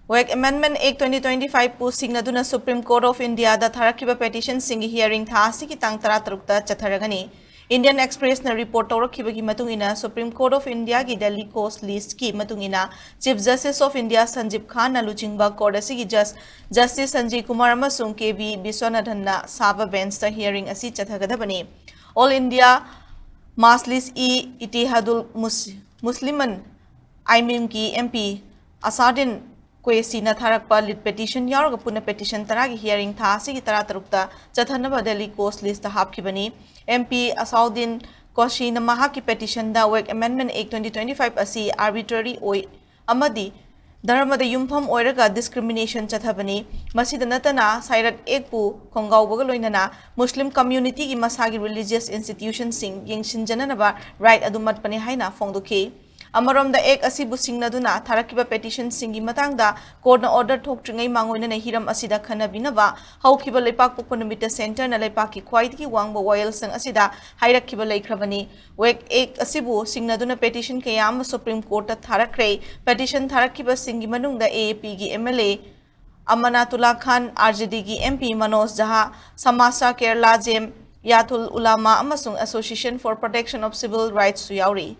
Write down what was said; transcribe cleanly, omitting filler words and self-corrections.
Waqf Amendment Act 2025 pu singnaduna Supreme Court of India da tharakiba petition singi hearing tha asigi tang 13 ta chatharagani. Indian Express na report tawrakibagi matungina Supreme Court of India gi Delhi Coast List ki matungina Chief Justice of India Sanjiv Khanna-Led luchingba court asigi Justice Sanjeev Kumar amasung KV Biswanathan na saba bench ta hearing asi chathagadabani. All India Mass List Ittihadul Musliman Aimim ki MP Asadin Kwesi na tharakpa lit petition yaurga puna petition taragi hearing tha sigi tara tarukta chathanaba Delhi Coast List ta hapkibani MP Asaudin Koshi na mahaki petition da Waqf Amendment Act 2025 asi arbitrary oi amadi dharma da yumpham oiraga discrimination chathabani masida natana sairat ekpu khongawbaga loinana Muslim community gi masagi religious institution sing yengshinjananaba right adumat pani haina fongdoki Amarom da ek asibu singnaduna tharakiba petition singi matangda court na order thoktringai mangoina na hiram asida khana binaba haukiba lepak pokonumita center na lepak ki khwaidgi wangba royal sang asida hairakkiba leikhrabani wek ek asibu singnaduna petition kayam Supreme Court ta tharakre petition tharakiba singi manungda AAP gi MLA Amanatullah Khan RJD gi MP Manoj Jaha Samasa Kerala Jem Yatul Ulama amasung Association for Protection of Civil Rights su yauri